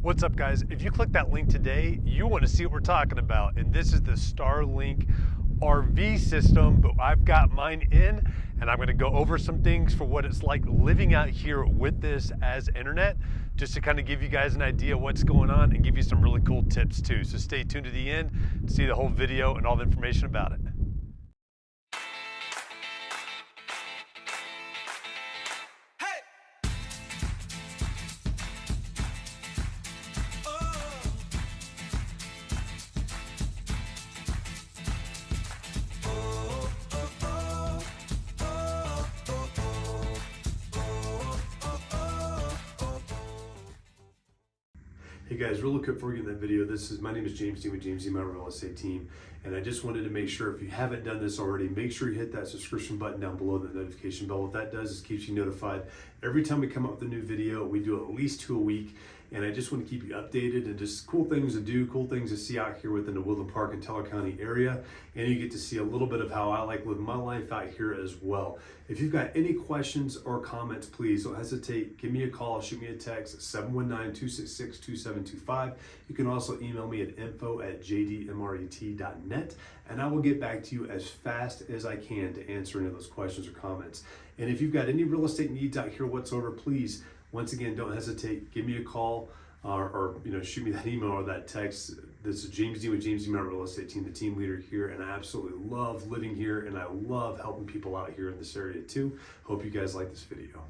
What's up, guys? If you click that link today, you want to see what we're talking about. And this is the Starlink RV system, but I've got mine in and I'm going to go over some things for what it's like living out here with this as internet, just to kind of give you guys an idea of what's going on and give you some really cool tips too. So stay tuned to the end to see the whole video and all the information about it. Hey guys, real quick before we get in that video, my name is James Dean with James Dean, my real estate team, and I just wanted to make sure, if you haven't done this already, make sure you hit that subscription button down below, the notification bell. What that does is keeps you notified every time we come up with a new video. We do at least 2 a week, and I just want to keep you updated and just cool things to do, cool things to see out here within the Woodland Park and Teller County area, and you get to see a little bit of how I like living my life out here as well. If you've got any questions or comments, please don't hesitate. Give me a call, shoot me a text at 719-266-2725. You can also email me at info@jdmret.net, and I will get back to you as fast as I can to answer any of those questions or comments. And if you've got any real estate needs out here whatsoever, please, once again, don't hesitate. Give me a call or shoot me that email or that text. This is James Dean with James Dean, my real estate team, the team leader here, and I absolutely love living here, and I love helping people out here in this area too. Hope you guys like this video.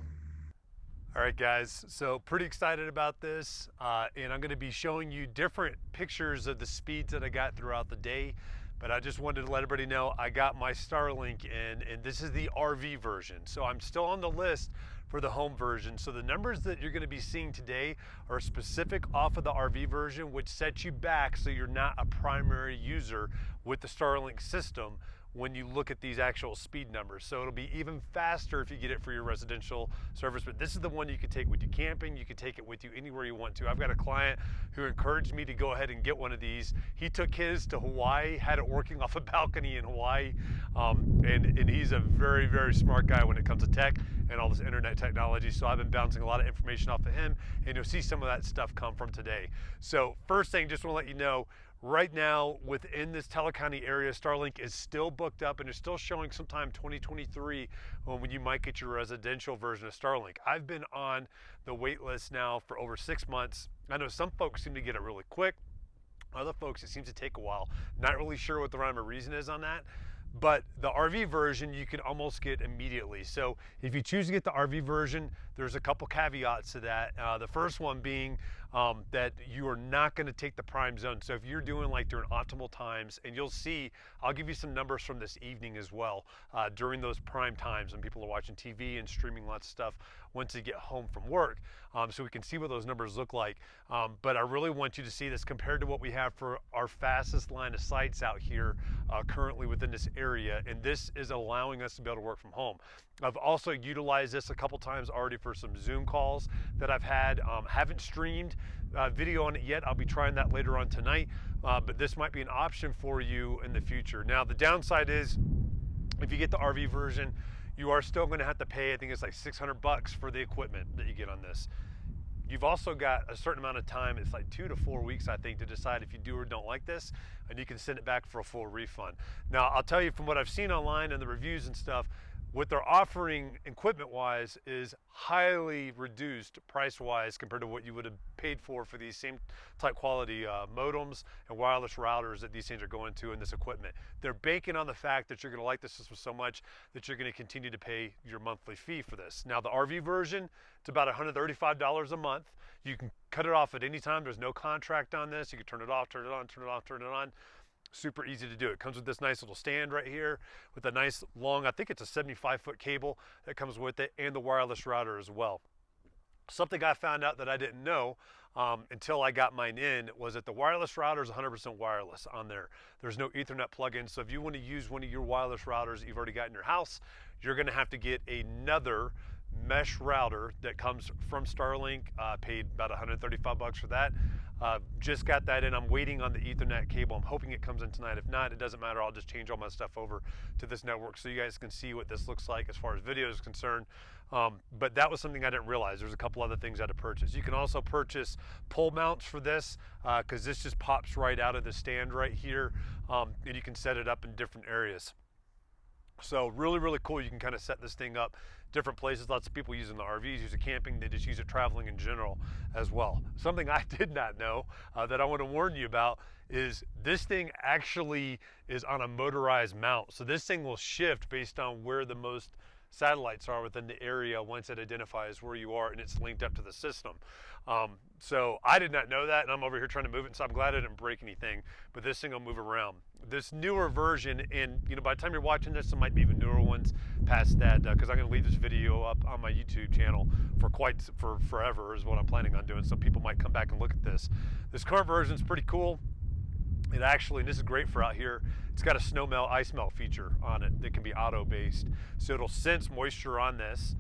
All right, guys, so pretty excited about this, and I'm going to be showing you different pictures of the speeds that I got throughout the day, but I just wanted to let everybody know I got my Starlink in, and this is the RV version. So I'm still on the list for the home version. So the numbers that you're going to be seeing today are specific off of the RV version, which sets you back so you're not a primary user with the Starlink system when you look at these actual speed numbers. So it'll be even faster if you get it for your residential service, but this is the one you can take with you camping. You can take it with you anywhere you want to. I've got a client who encouraged me to go ahead and get one of these. He took his to Hawaii, had it working off a balcony in Hawaii, and he's a very, very smart guy when it comes to tech and all this internet technology. So I've been bouncing a lot of information off of him, and you'll see some of that stuff come from today. So first thing, just want to let you know, right now, within this Teller County area, Starlink is still booked up and is still showing sometime 2023 when you might get your residential version of Starlink. I've been on the wait list now for over 6 months. I know some folks seem to get it really quick. Other folks, it seems to take a while. Not really sure what the rhyme or reason is on that. But the RV version you can almost get immediately. So if you choose to get the RV version, there's a couple caveats to that. The first one being that you are not going to take the prime zone. So if you're doing like during optimal times, and you'll see, I'll give you some numbers from this evening as well, during those prime times when people are watching TV and streaming lots of stuff once they get home from work, so we can see what those numbers look like. But I really want you to see this compared to what we have for our fastest line of sites out here currently within this area, and this is allowing us to be able to work from home. I've also utilized this a couple times already for some Zoom calls that I've had. Haven't streamed video on it yet. I'll be trying that later on tonight, but this might be an option for you in the future. Now, the downside is if you get the RV version, you are still going to have to pay, I think it's like $600 for the equipment that you get on this. You've also got a certain amount of time, it's like 2 to 4 weeks, I think, to decide if you do or don't like this, and you can send it back for a full refund. Now, I'll tell you from what I've seen online and the reviews and stuff, what they're offering equipment-wise is highly reduced price-wise compared to what you would have paid for these same type quality modems and wireless routers that these things are going to in this equipment. They're banking on the fact that you're going to like the system so much that you're going to continue to pay your monthly fee for this. Now, the RV version, it's about $135 a month. You can cut it off at any time. There's no contract on this. You can turn it off, turn it on, turn it off, turn it on. Super easy to do. It comes with this nice little stand right here with a nice long, I think it's a 75-foot cable that comes with it, and the wireless router as well. Something I found out that I didn't know until I got mine in was that the wireless router is 100% wireless on there. There's no Ethernet plug-in, so if you want to use one of your wireless routers that you've already got in your house, you're going to have to get another mesh router that comes from Starlink. Paid about $135 for that. Just got that in. I'm waiting on the Ethernet cable. I'm hoping it comes in tonight. If not, it doesn't matter. I'll just change all my stuff over to this network so you guys can see what this looks like as far as video is concerned. But that was something I didn't realize. There's a couple other things I had to purchase. You can also purchase pole mounts for this because this just pops right out of the stand right here, and you can set it up in different areas. So really, really cool. You can kind of set this thing up different places. Lots of people use it in the RVs, use it camping. They just use it traveling in general as well. Something I did not know that I want to warn you about is this thing actually is on a motorized mount. So this thing will shift based on where the most satellites are within the area once it identifies where you are and it's linked up to the system. So I did not know that, and I'm over here trying to move it, so I'm glad I didn't break anything, but this thing will move around. This newer version, and by the time you're watching this, there might be even newer ones past that, because I'm going to leave this video up on my YouTube channel for forever is what I'm planning on doing, so people might come back and look at this. This current version is pretty cool. It actually, and this is great for out here, it's got a snow melt, ice melt feature on it that can be auto-based. So it'll sense moisture on this,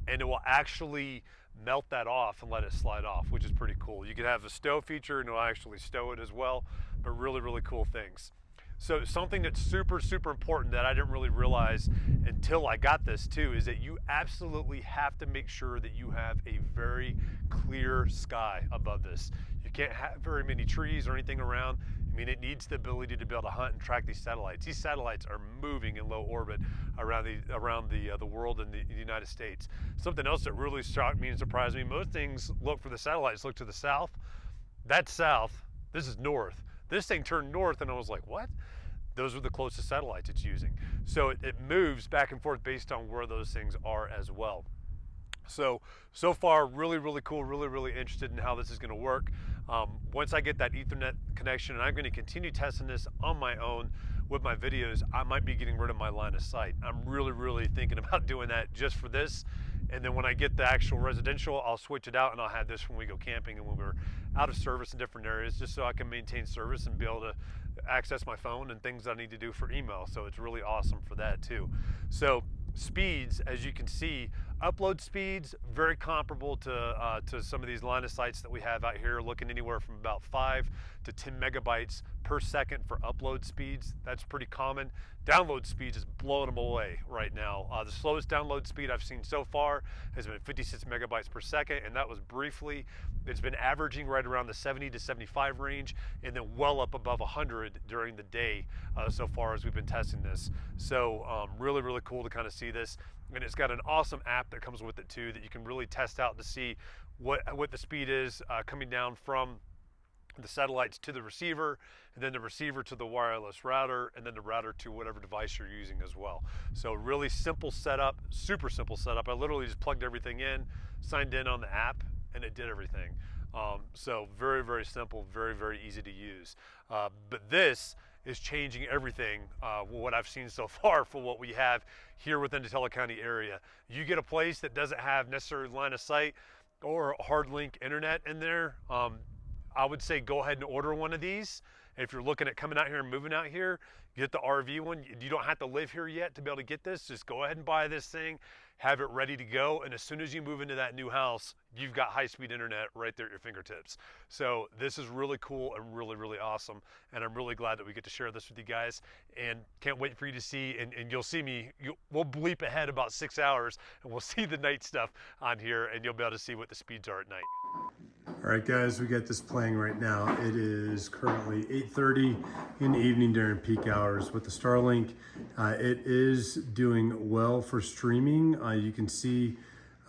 and it will actually melt that off and let it slide off, which is pretty cool. You can have a stow feature, and it'll actually stow it as well, but really, really cool things. So something that's super, super important that I didn't really realize until I got this too is that you absolutely have to make sure that you have a very clear sky above this. You can't have very many trees or anything around. I mean, it needs the ability to be able to hunt and track these satellites. These satellites are moving in low orbit around the world and the United States. Something else that really shocked me and surprised me, most things look for the satellites, look to the south. That's south, this is north. This thing turned north and I was like, what? Those are the closest satellites it's using. So it moves back and forth based on where those things are as well. So far, really, really cool, really, really interested in how this is gonna work. Once I get that Ethernet connection, and I'm gonna continue testing this on my own with my videos, I might be getting rid of my line of sight. I'm really, really thinking about doing that just for this. And then when I get the actual residential, I'll switch it out and I'll have this when we go camping and when we're out of service in different areas, just so I can maintain service and be able to access my phone and things I need to do for email. So it's really awesome for that too. So speeds, as you can see, upload speeds very comparable to some of these line of sights that we have out here, looking anywhere from about 5 to 10 megabytes per second for upload speeds. That's pretty common. Download speeds is blowing them away right now. The slowest download speed I've seen so far has been 56 megabytes per second, and that was briefly. It's been averaging right around the 70 to 75 range, and then well up above 100 during the day so far as we've been testing this. So really, really cool to kind of see this. And it's got an awesome app that comes with it too that you can really test out to see what the speed is coming down from the satellites to the receiver, and then the receiver to the wireless router, and then the router to whatever device you're using as well. So really simple setup, super simple setup. I literally just plugged everything in, signed in on the app, and it did everything. So very, very simple, very, very easy to use. But this is changing everything, what I've seen so far for what we have here within the Teller County area. You get a place that doesn't have necessarily line of sight or hard link internet in there, I would say go ahead and order one of these. If you're looking at coming out here and moving out here, get the RV one. You don't have to live here yet to be able to get this. Just go ahead and buy this thing, have it ready to go, and as soon as you move into that new house, you've got high-speed internet right there at your fingertips. So this is really cool and really, really awesome, and I'm really glad that we get to share this with you guys, and can't wait for you to see, and you'll see me, we'll bleep ahead about 6 hours, and we'll see the night stuff on here, and you'll be able to see what the speeds are at night. All right, guys, we got this playing right now. It is currently 8:30 in the evening during peak hours with the Starlink. It is doing well for streaming. You can see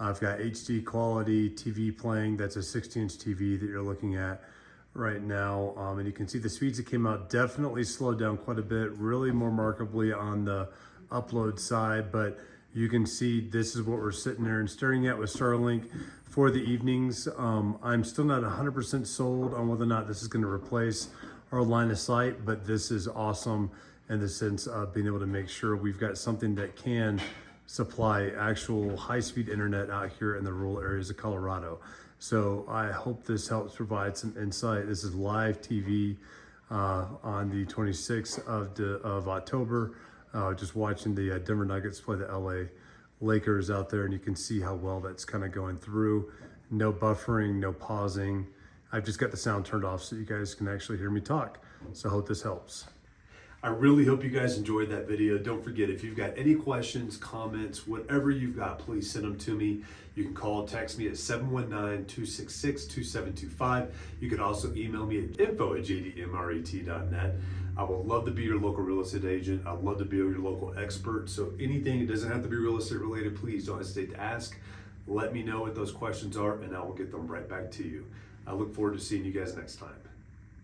I've got HD quality TV playing. That's a 60-inch TV that you're looking at right now. And you can see the speeds that came out definitely slowed down quite a bit, really more markedly on the upload side. But you can see this is what we're sitting there and staring at with Starlink for the evenings. I'm still not 100% sold on whether or not this is going to replace our line of sight, but this is awesome in the sense of being able to make sure we've got something that can supply actual high-speed internet out here in the rural areas of Colorado. So I hope this helps provide some insight. This is live TV on the 26th of October. Just watching the Denver Nuggets play the LA Lakers out there, and you can see how well that's kind of going through. No buffering, no pausing. I've just got the sound turned off so you guys can actually hear me talk. So I hope this helps. I really hope you guys enjoyed that video. Don't forget, if you've got any questions, comments, whatever you've got, please send them to me. You can call, text me at 719-266-2725. You can also email me at info@jdmret.net. I would love to be your local real estate agent. I'd love to be your local expert. So anything, it doesn't have to be real estate related, please don't hesitate to ask. Let me know what those questions are and I will get them right back to you. I look forward to seeing you guys next time.